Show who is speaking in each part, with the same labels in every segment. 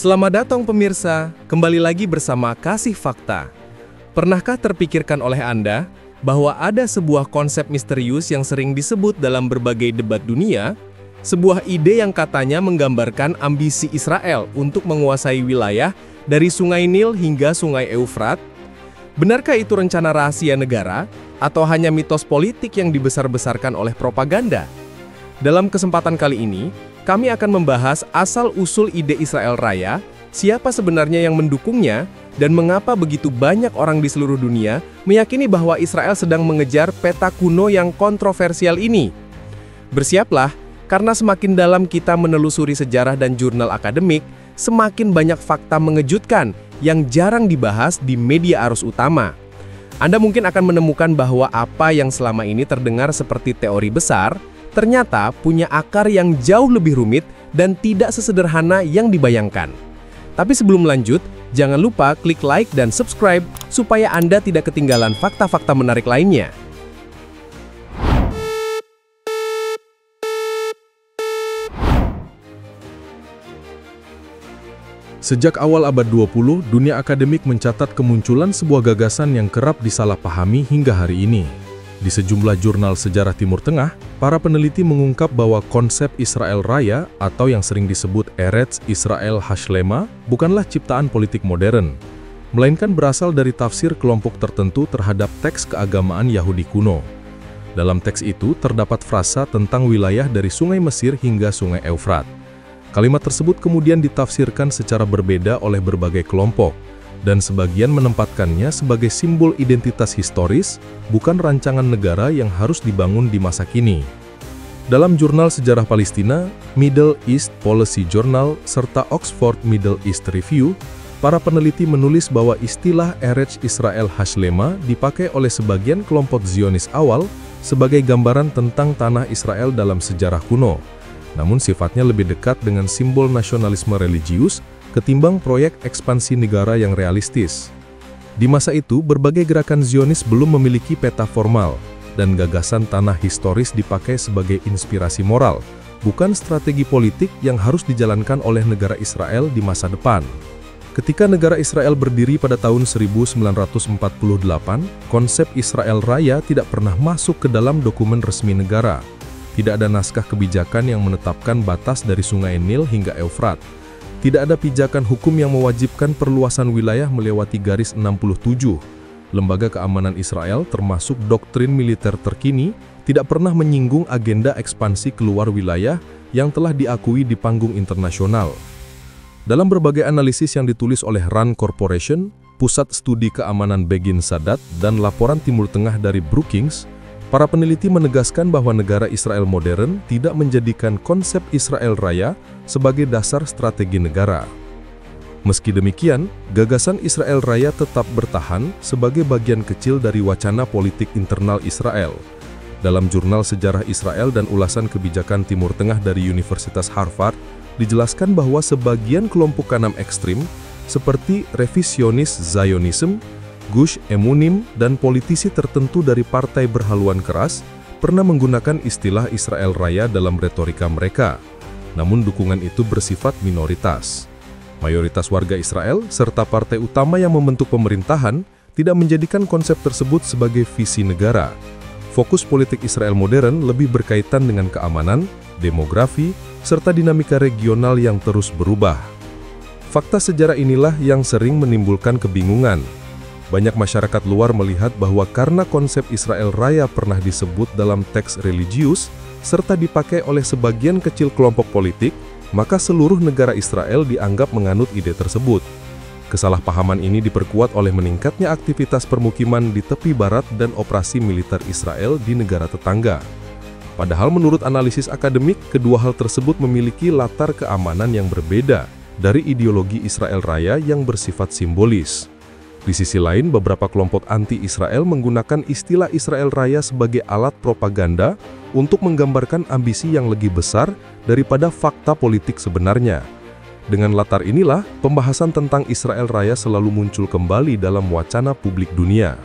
Speaker 1: Selamat datang pemirsa, kembali lagi bersama Kasih Fakta. Pernahkah terpikirkan oleh Anda bahwa ada sebuah konsep misterius yang sering disebut dalam berbagai debat dunia? Sebuah ide yang katanya menggambarkan ambisi Israel untuk menguasai wilayah dari Sungai Nil hingga Sungai Eufrat? Benarkah itu rencana rahasia negara atau hanya mitos politik yang dibesar-besarkan oleh propaganda? Dalam kesempatan kali ini, kami akan membahas asal-usul ide Israel Raya, siapa sebenarnya yang mendukungnya, dan mengapa begitu banyak orang di seluruh dunia meyakini bahwa Israel sedang mengejar peta kuno yang kontroversial ini. Bersiaplah, karena semakin dalam kita menelusuri sejarah dan jurnal akademik, semakin banyak fakta mengejutkan yang jarang dibahas di media arus utama. Anda mungkin akan menemukan bahwa apa yang selama ini terdengar seperti teori besar, ternyata punya akar yang jauh lebih rumit dan tidak sesederhana yang dibayangkan. Tapi sebelum lanjut, jangan lupa klik like dan subscribe supaya Anda tidak ketinggalan fakta-fakta menarik lainnya.
Speaker 2: Sejak awal abad 20, dunia akademik mencatat kemunculan sebuah gagasan yang kerap disalahpahami hingga hari ini. Di sejumlah jurnal sejarah Timur Tengah, para peneliti mengungkap bahwa konsep Israel Raya atau yang sering disebut Eretz Israel Hashlema bukanlah ciptaan politik modern, melainkan berasal dari tafsir kelompok tertentu terhadap teks keagamaan Yahudi kuno. Dalam teks itu terdapat frasa tentang wilayah dari Sungai Mesir hingga Sungai Eufrat. Kalimat tersebut kemudian ditafsirkan secara berbeda oleh berbagai kelompok, dan sebagian menempatkannya sebagai simbol identitas historis, bukan rancangan negara yang harus dibangun di masa kini. Dalam jurnal sejarah Palestina, Middle East Policy Journal, serta Oxford Middle East Review, para peneliti menulis bahwa istilah Eretz Israel Hashlema dipakai oleh sebagian kelompok Zionis awal sebagai gambaran tentang tanah Israel dalam sejarah kuno, namun sifatnya lebih dekat dengan simbol nasionalisme religius ketimbang proyek ekspansi negara yang realistis. Di masa itu, berbagai gerakan Zionis belum memiliki peta formal, dan gagasan tanah historis dipakai sebagai inspirasi moral, bukan strategi politik yang harus dijalankan oleh negara Israel di masa depan. Ketika negara Israel berdiri pada tahun 1948, konsep Israel Raya tidak pernah masuk ke dalam dokumen resmi negara. Tidak ada naskah kebijakan yang menetapkan batas dari Sungai Nil hingga Eufrat. Tidak ada pijakan hukum yang mewajibkan perluasan wilayah melewati garis 67. Lembaga keamanan Israel, termasuk doktrin militer terkini, tidak pernah menyinggung agenda ekspansi keluar wilayah yang telah diakui di panggung internasional. Dalam berbagai analisis yang ditulis oleh RAND Corporation, Pusat Studi Keamanan Begin Sadat, dan laporan Timur Tengah dari Brookings, para peneliti menegaskan bahwa negara Israel modern tidak menjadikan konsep Israel Raya sebagai dasar strategi negara. Meski demikian, gagasan Israel Raya tetap bertahan sebagai bagian kecil dari wacana politik internal Israel. Dalam jurnal Sejarah Israel dan Ulasan Kebijakan Timur Tengah dari Universitas Harvard, dijelaskan bahwa sebagian kelompok kanan ekstrim, seperti revisionis Zionism, Gush Emunim, dan politisi tertentu dari partai berhaluan keras pernah menggunakan istilah Israel Raya dalam retorika mereka. Namun dukungan itu bersifat minoritas. Mayoritas warga Israel serta partai utama yang membentuk pemerintahan tidak menjadikan konsep tersebut sebagai visi negara. Fokus politik Israel modern lebih berkaitan dengan keamanan, demografi, serta dinamika regional yang terus berubah. Fakta sejarah inilah yang sering menimbulkan kebingungan. Banyak masyarakat luar melihat bahwa karena konsep Israel Raya pernah disebut dalam teks religius, serta dipakai oleh sebagian kecil kelompok politik, maka seluruh negara Israel dianggap menganut ide tersebut. Kesalahpahaman ini diperkuat oleh meningkatnya aktivitas permukiman di tepi barat dan operasi militer Israel di negara tetangga. Padahal menurut analisis akademik, kedua hal tersebut memiliki latar keamanan yang berbeda dari ideologi Israel Raya yang bersifat simbolis. Di sisi lain, beberapa kelompok anti-Israel menggunakan istilah Israel Raya sebagai alat propaganda untuk menggambarkan ambisi yang lebih besar daripada fakta politik sebenarnya. Dengan latar inilah, pembahasan tentang Israel Raya selalu muncul kembali dalam wacana publik dunia.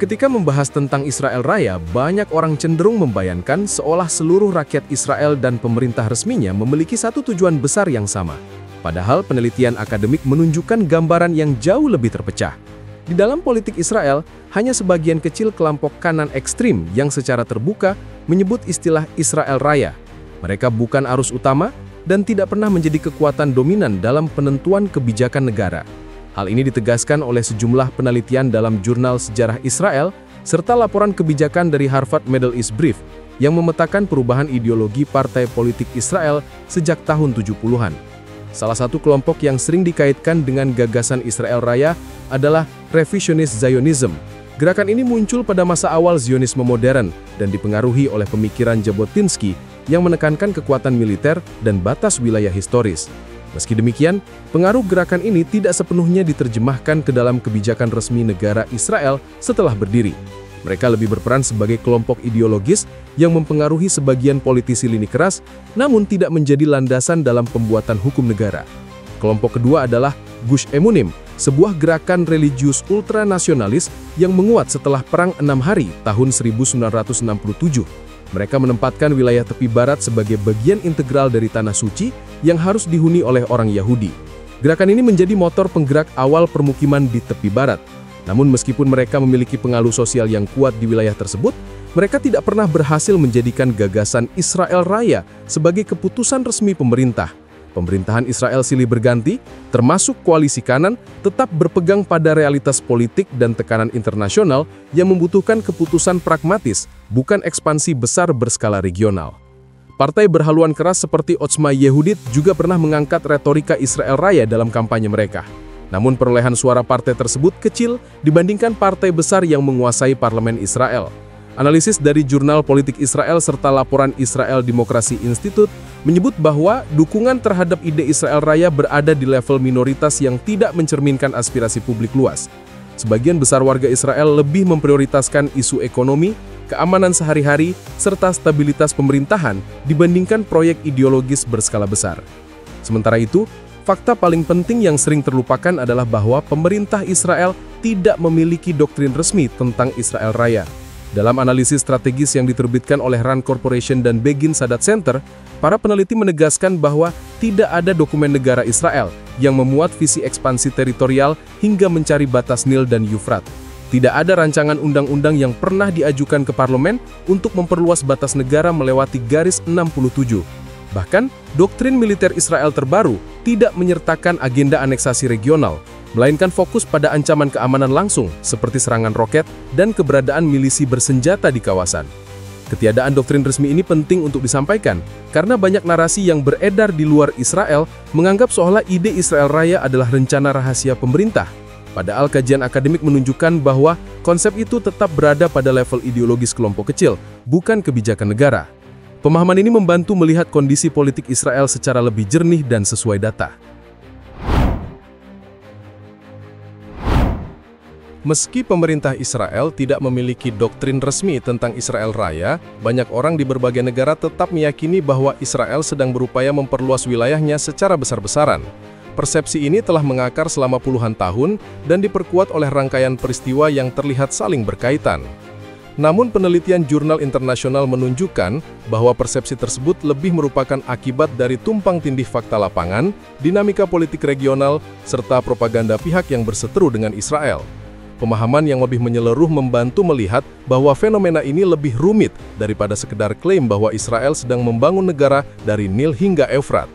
Speaker 1: Ketika membahas tentang Israel Raya, banyak orang cenderung membayangkan seolah seluruh rakyat Israel dan pemerintah resminya memiliki satu tujuan besar yang sama. Padahal penelitian akademik menunjukkan gambaran yang jauh lebih terpecah. Di dalam politik Israel, hanya sebagian kecil kelompok kanan ekstrim yang secara terbuka menyebut istilah Israel Raya. Mereka bukan arus utama dan tidak pernah menjadi kekuatan dominan dalam penentuan kebijakan negara. Hal ini ditegaskan oleh sejumlah penelitian dalam jurnal sejarah Israel, serta laporan kebijakan dari Harvard Middle East Brief yang memetakan perubahan ideologi partai politik Israel sejak tahun 70-an. Salah satu kelompok yang sering dikaitkan dengan gagasan Israel Raya adalah Revisionist Zionism. Gerakan ini muncul pada masa awal Zionisme modern dan dipengaruhi oleh pemikiran Jabotinsky yang menekankan kekuatan militer dan batas wilayah historis. Meski demikian, pengaruh gerakan ini tidak sepenuhnya diterjemahkan ke dalam kebijakan resmi negara Israel setelah berdiri. Mereka lebih berperan sebagai kelompok ideologis yang mempengaruhi sebagian politisi lini keras, namun tidak menjadi landasan dalam pembuatan hukum negara. Kelompok kedua adalah Gush Emunim, sebuah gerakan religius ultranasionalis yang menguat setelah Perang 6 Hari tahun 1967. Mereka menempatkan wilayah tepi barat sebagai bagian integral dari Tanah Suci yang harus dihuni oleh orang Yahudi. Gerakan ini menjadi motor penggerak awal permukiman di tepi barat. Namun meskipun mereka memiliki pengaruh sosial yang kuat di wilayah tersebut, mereka tidak pernah berhasil menjadikan gagasan Israel Raya sebagai keputusan resmi pemerintah. Pemerintahan Israel silih berganti, termasuk koalisi kanan, tetap berpegang pada realitas politik dan tekanan internasional yang membutuhkan keputusan pragmatis, bukan ekspansi besar berskala regional. Partai berhaluan keras seperti Otzma Yehudit juga pernah mengangkat retorika Israel Raya dalam kampanye mereka. Namun perolehan suara partai tersebut kecil dibandingkan partai besar yang menguasai parlemen Israel. Analisis dari Jurnal Politik Israel serta laporan Israel Demokrasi Institute menyebut bahwa dukungan terhadap ide Israel Raya berada di level minoritas yang tidak mencerminkan aspirasi publik luas. Sebagian besar warga Israel lebih memprioritaskan isu ekonomi, keamanan sehari-hari, serta stabilitas pemerintahan dibandingkan proyek ideologis berskala besar. Sementara itu, fakta paling penting yang sering terlupakan adalah bahwa pemerintah Israel tidak memiliki doktrin resmi tentang Israel Raya. Dalam analisis strategis yang diterbitkan oleh Rand Corporation dan Begin Sadat Center, para peneliti menegaskan bahwa tidak ada dokumen negara Israel yang memuat visi ekspansi teritorial hingga mencari batas Nil dan Yufrat. Tidak ada rancangan undang-undang yang pernah diajukan ke parlemen untuk memperluas batas negara melewati garis 67. Bahkan, doktrin militer Israel terbaru tidak menyertakan agenda aneksasi regional, melainkan fokus pada ancaman keamanan langsung seperti serangan roket dan keberadaan milisi bersenjata di kawasan. Ketiadaan doktrin resmi ini penting untuk disampaikan karena banyak narasi yang beredar di luar Israel menganggap seolah ide Israel Raya adalah rencana rahasia pemerintah. Padahal kajian akademik menunjukkan bahwa konsep itu tetap berada pada level ideologis kelompok kecil, bukan kebijakan negara. Pemahaman ini membantu melihat kondisi politik Israel secara lebih jernih dan sesuai data. Meski pemerintah Israel tidak memiliki doktrin resmi tentang Israel Raya, banyak orang di berbagai negara tetap meyakini bahwa Israel sedang berupaya memperluas wilayahnya secara besar-besaran. Persepsi ini telah mengakar selama puluhan tahun dan diperkuat oleh rangkaian peristiwa yang terlihat saling berkaitan. Namun penelitian jurnal internasional menunjukkan bahwa persepsi tersebut lebih merupakan akibat dari tumpang tindih fakta lapangan, dinamika politik regional, serta propaganda pihak yang berseteru dengan Israel. Pemahaman yang lebih menyeluruh membantu melihat bahwa fenomena ini lebih rumit daripada sekedar klaim bahwa Israel sedang membangun negara dari Nil hingga Efrat.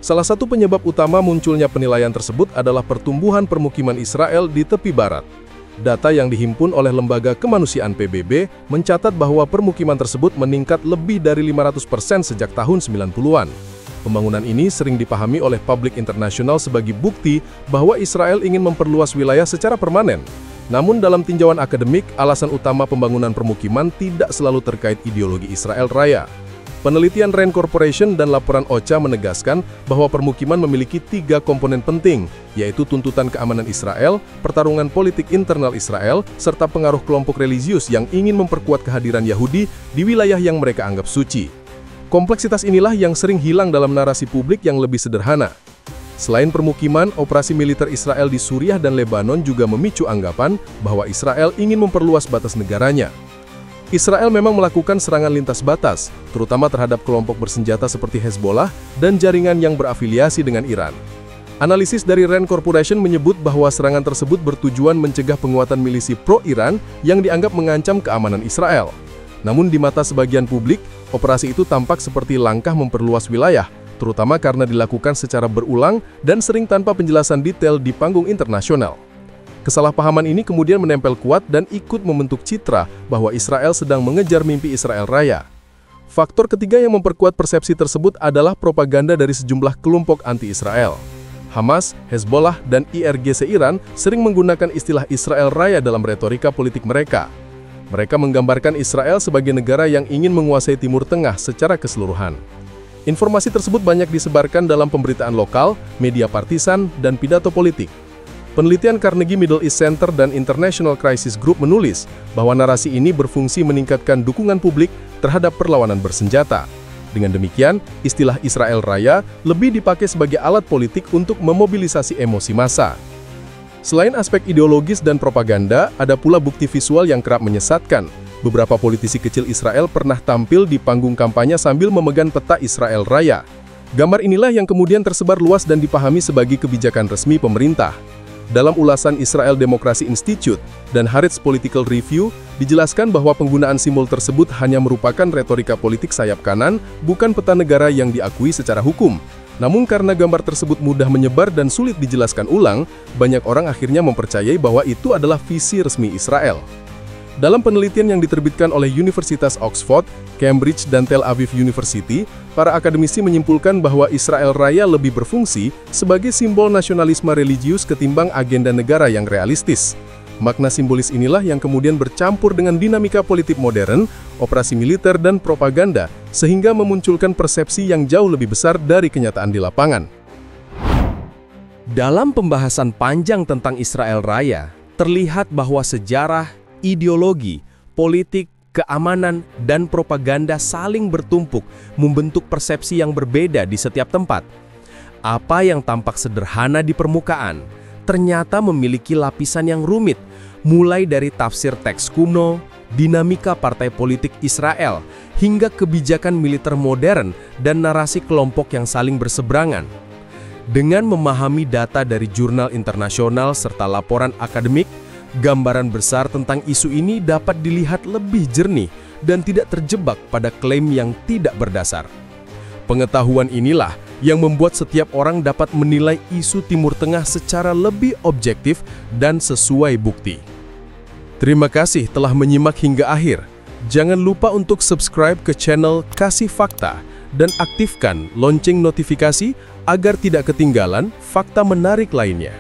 Speaker 1: Salah satu penyebab utama munculnya penilaian tersebut adalah pertumbuhan permukiman Israel di tepi barat. Data yang dihimpun oleh Lembaga Kemanusiaan PBB mencatat bahwa permukiman tersebut meningkat lebih dari 500% sejak tahun 90-an. Pembangunan ini sering dipahami oleh publik internasional sebagai bukti bahwa Israel ingin memperluas wilayah secara permanen. Namun dalam tinjauan akademik, alasan utama pembangunan permukiman tidak selalu terkait ideologi Israel Raya. Penelitian Rand Corporation dan laporan OCHA menegaskan bahwa permukiman memiliki 3 komponen penting, yaitu tuntutan keamanan Israel, pertarungan politik internal Israel, serta pengaruh kelompok religius yang ingin memperkuat kehadiran Yahudi di wilayah yang mereka anggap suci. Kompleksitas inilah yang sering hilang dalam narasi publik yang lebih sederhana. Selain permukiman, operasi militer Israel di Suriah dan Lebanon juga memicu anggapan bahwa Israel ingin memperluas batas negaranya. Israel memang melakukan serangan lintas batas, terutama terhadap kelompok bersenjata seperti Hezbollah dan jaringan yang berafiliasi dengan Iran. Analisis dari RAND Corporation menyebut bahwa serangan tersebut bertujuan mencegah penguatan milisi pro-Iran yang dianggap mengancam keamanan Israel. Namun di mata sebagian publik, operasi itu tampak seperti langkah memperluas wilayah, terutama karena dilakukan secara berulang dan sering tanpa penjelasan detail di panggung internasional. Kesalahpahaman ini kemudian menempel kuat dan ikut membentuk citra bahwa Israel sedang mengejar mimpi Israel Raya. Faktor ketiga yang memperkuat persepsi tersebut adalah propaganda dari sejumlah kelompok anti-Israel. Hamas, Hezbollah, dan IRGC Iran sering menggunakan istilah Israel Raya dalam retorika politik mereka. Mereka menggambarkan Israel sebagai negara yang ingin menguasai Timur Tengah secara keseluruhan. Informasi tersebut banyak disebarkan dalam pemberitaan lokal, media partisan, dan pidato politik. Penelitian Carnegie Middle East Center dan International Crisis Group menulis bahwa narasi ini berfungsi meningkatkan dukungan publik terhadap perlawanan bersenjata. Dengan demikian, istilah Israel Raya lebih dipakai sebagai alat politik untuk memobilisasi emosi massa. Selain aspek ideologis dan propaganda, ada pula bukti visual yang kerap menyesatkan. Beberapa politisi kecil Israel pernah tampil di panggung kampanye sambil memegang peta Israel Raya. Gambar inilah yang kemudian tersebar luas dan dipahami sebagai kebijakan resmi pemerintah. Dalam ulasan Israel Democracy Institute dan Haaretz Political Review, dijelaskan bahwa penggunaan simbol tersebut hanya merupakan retorika politik sayap kanan, bukan peta negara yang diakui secara hukum. Namun karena gambar tersebut mudah menyebar dan sulit dijelaskan ulang, banyak orang akhirnya mempercayai bahwa itu adalah visi resmi Israel. Dalam penelitian yang diterbitkan oleh Universitas Oxford, Cambridge, dan Tel Aviv University, para akademisi menyimpulkan bahwa Israel Raya lebih berfungsi sebagai simbol nasionalisme religius ketimbang agenda negara yang realistis. Makna simbolis inilah yang kemudian bercampur dengan dinamika politik modern, operasi militer, dan propaganda, sehingga memunculkan persepsi yang jauh lebih besar dari kenyataan di lapangan.
Speaker 3: Dalam pembahasan panjang tentang Israel Raya, terlihat bahwa sejarah, ideologi, politik, keamanan, dan propaganda saling bertumpuk membentuk persepsi yang berbeda di setiap tempat. Apa yang tampak sederhana di permukaan ternyata memiliki lapisan yang rumit, mulai dari tafsir teks kuno, dinamika partai politik Israel, hingga kebijakan militer modern dan narasi kelompok yang saling berseberangan. Dengan memahami data dari jurnal internasional serta laporan akademik, gambaran besar tentang isu ini dapat dilihat lebih jernih dan tidak terjebak pada klaim yang tidak berdasar. Pengetahuan inilah yang membuat setiap orang dapat menilai isu Timur Tengah secara lebih objektif dan sesuai bukti. Terima kasih telah menyimak hingga akhir. Jangan lupa untuk subscribe ke channel Kasih Fakta dan aktifkan lonceng notifikasi agar tidak ketinggalan fakta menarik lainnya.